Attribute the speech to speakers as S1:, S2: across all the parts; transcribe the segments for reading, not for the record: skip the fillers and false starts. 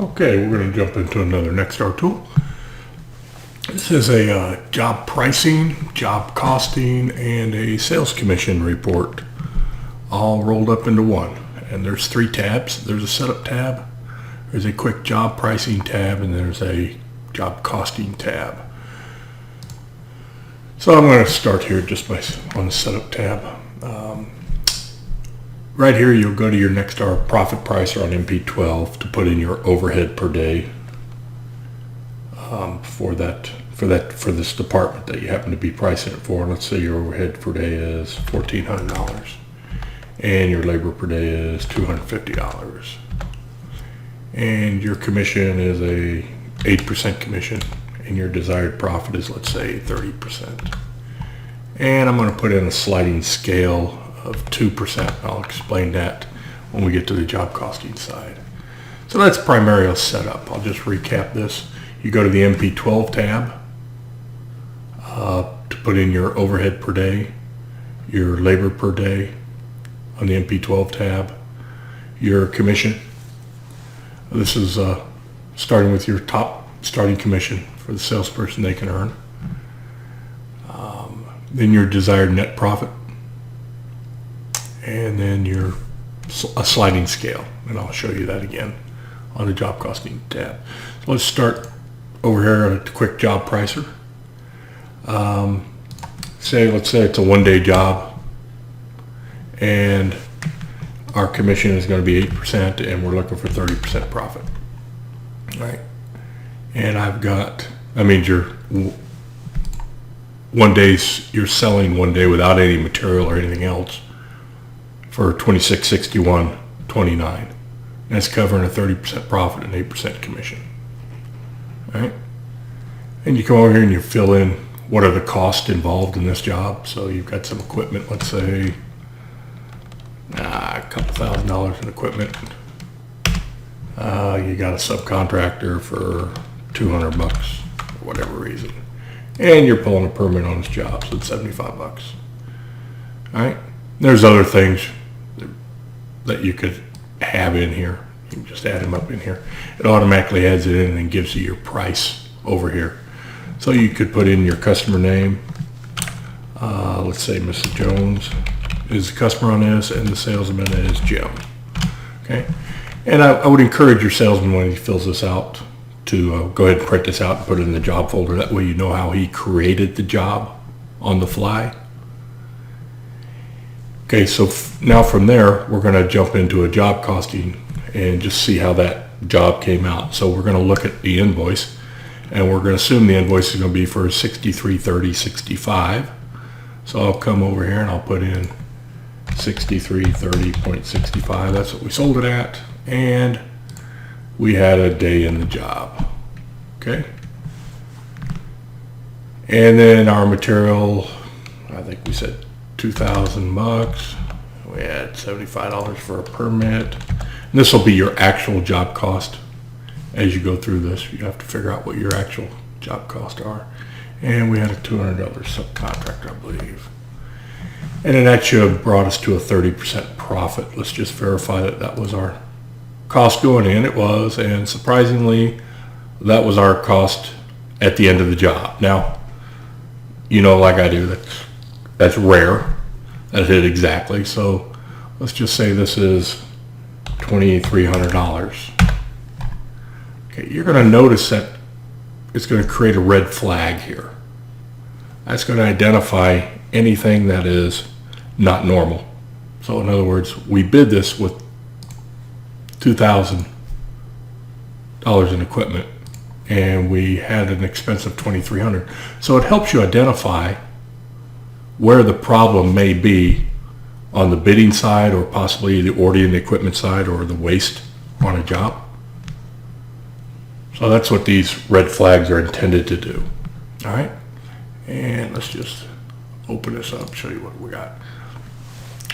S1: Okay, we're going to jump into another Nexstar tool. This is a job pricing, job costing, and a sales commission report all rolled up into one. And there's 3 tabs. There's a setup tab, there's a quick job pricing tab, and there's a job costing tab. So I'm going to start here just on the setup tab. Right here, you'll go to your Nexstar profit pricer on MP12 to put in your overhead per day for this department that you happen to be pricing it for. Let's say your overhead per day is $1,400 and your labor per day is $250, and your commission is a 8% commission, and your desired profit is, let's say, 30%. And I'm going to put in a sliding scale of 2%. I'll explain that when we get to the job costing side. So that's primarily setup. I'll just recap this. You go to the MP12 tab to put in your overhead per day, your labor per day on the MP12 tab, your commission. This is starting with your top starting commission for the salesperson they can earn. Then your desired net profit, and then a sliding scale, and I'll show you that again on the job costing tab. So let's start over here at the quick job pricer. Let's say it's a 1-day job, and our commission is going to be 8%, and we're looking for 30% profit. All right, and you're selling 1 day without any material or anything else for $26.61.29. That's covering a 30% profit and 8% commission. All right, and you come over here and you fill in what are the costs involved in this job. So you've got some equipment, let's say a couple $1,000s in equipment. You got a subcontractor for $200 for whatever reason, and you're pulling a permit on this job, so it's $75. All right, there's other things that you could have in here. You can just add them up in here. It automatically adds it in and gives you your price over here. So you could put in your customer name. Let's say Mrs. Jones is the customer on this, and the salesman is Jim. Okay, and I would encourage your salesman when he fills this out to go ahead and print this out and put it in the job folder. That way you know how he created the job on the fly. Okay, so now from there, we're going to jump into a job costing and just see how that job came out. So we're going to look at the invoice, and we're going to assume the invoice is going to be for $63.30.65. So I'll come over here and I'll put in $63.30.65. That's what we sold it at, and we had a day in the job. Okay, and then our material, I think we said $2,000. We had $75 for a permit. And this will be your actual job cost. As you go through this, you have to figure out what your actual job costs are. And we had a $200 subcontractor, I believe. And then that should have brought us to a 30% profit. Let's just verify that that was our cost going in. It was, and surprisingly, that was our cost at the end of the job. Now, like I do, that's rare. That hit exactly. So let's just say this is $2,300. Okay, you're going to notice that it's going to create a red flag here. That's going to identify anything that is not normal. So in other words, we bid this with $2,000 in equipment, and we had an expense of $2,300. So it helps you identify where the problem may be on the bidding side, or possibly the ordering the equipment side, or the waste on a job. So that's what these red flags are intended to do. All right, and let's just open this up, show you what we got.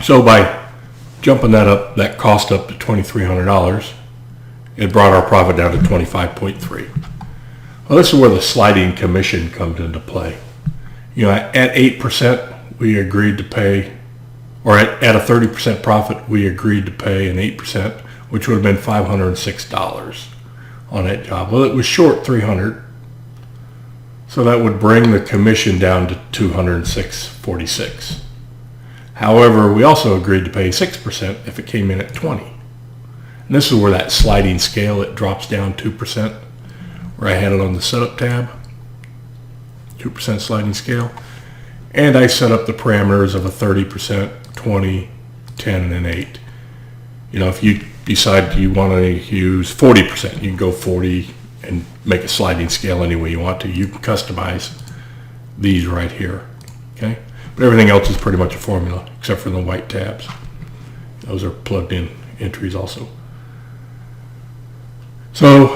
S1: So by jumping that cost up to $2,300, it brought our profit down to 25.3. Well, this is where the sliding commission comes into play. At 8%, we agreed to pay, or at a 30% profit, we agreed to pay an 8%, which would have been $506. on that job. Well, it was short 300, so that would bring the commission down to 206.46. However, we also agreed to pay 6% if it came in at 20. And this is where that sliding scale, it drops down 2%, where I had it on the setup tab, 2% sliding scale. And I set up the parameters of a 30%, 20, 10, and an 8. You know, if you decide you want to use 40%, you can go 40 and make a sliding scale any way you want to. You can customize these right here, okay? But everything else is pretty much a formula, except for the white tabs. Those are plugged in entries also. So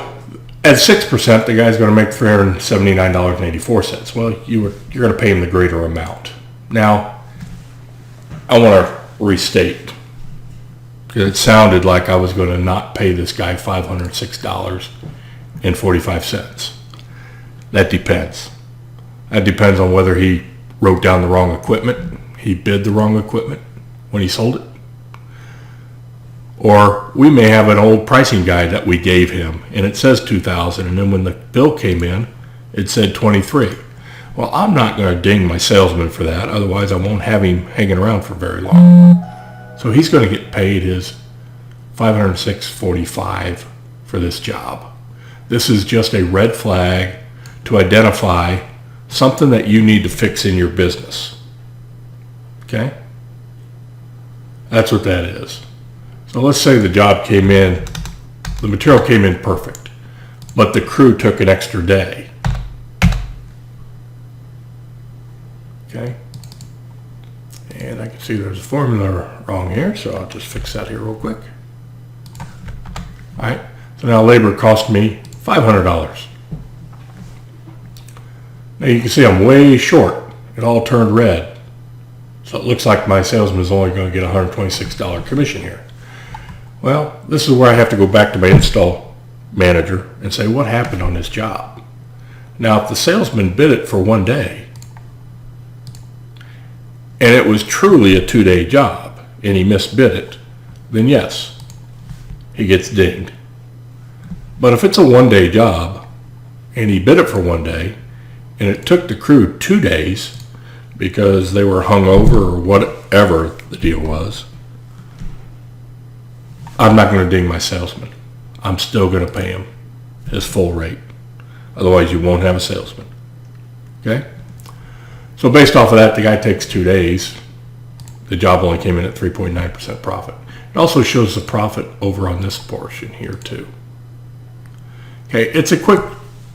S1: at 6%, the guy's going to make $379.84. Well, you're going to pay him the greater amount. Now, I want to restate, because it sounded like I was going to not pay this guy $506.45. That depends. That depends on whether he wrote down the wrong equipment, he bid the wrong equipment when he sold it, or we may have an old pricing guide that we gave him and it says 2,000, and then when the bill came in it said 23. Well, I'm not going to ding my salesman for that, otherwise I won't have him hanging around for very long. So he's going to get paid his $506.45 for this job. This is just a red flag to identify something that you need to fix in your business. Okay? That's what that is. So let's say the job came in, the material came in perfect, but the crew took an extra day. Okay? And I can see there's a formula wrong here, so I'll just fix that here real quick. All right, so now labor cost me $500. Now you can see I'm way short. It all turned red. So it looks like my salesman is only going to get a $126 commission here. Well, this is where I have to go back to my install manager and say, what happened on this job? Now, if the salesman bid it for 1 day, and it was truly a 2-day job, and he misbid it, then yes, he gets dinged. But if it's a 1-day job, and he bid it for 1 day, and it took the crew 2 days because they were hungover or whatever the deal was, I'm not going to ding my salesman. I'm still going to pay him his full rate. Otherwise, you won't have a salesman. Okay? So based off of that, the guy takes 2 days. The job only came in at 3.9% profit. It also shows the profit over on this portion here too. Okay, it's a quick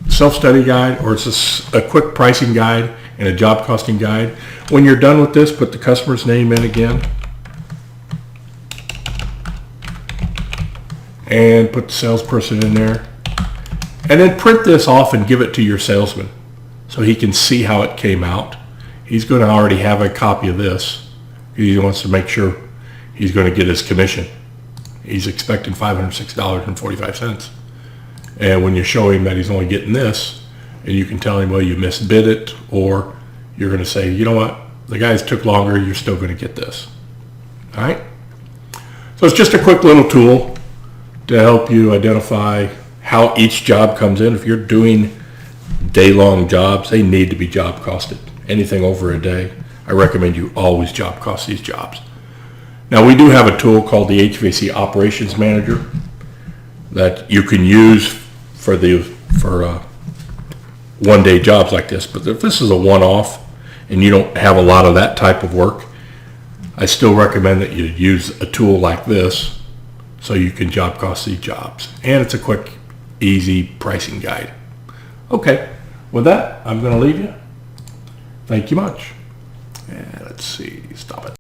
S1: self-study guide, or it's a quick pricing guide and a job costing guide. When you're done with this, put the customer's name in again and put the salesperson in there, and then print this off and give it to your salesman so he can see how it came out. He's going to already have a copy of this. He wants to make sure he's going to get his commission. He's expecting $506.45. And when you show him that he's only getting this, and you can tell him, well, you misbid it, or you're going to say, you know what, the guys took longer, you're still going to get this. All right? So it's just a quick little tool to help you identify how each job comes in. If you're doing day-long jobs, they need to be job costed. Anything over a day, I recommend you always job cost these jobs. Now, we do have a tool called the HVAC Operations Manager that you can use for 1-day jobs like this. But if this is a one-off and you don't have a lot of that type of work, I still recommend that you use a tool like this so you can job cost these jobs. And it's a quick, easy pricing guide. Okay, with that, I'm going to leave you. Thank you much. And let's see, stop it.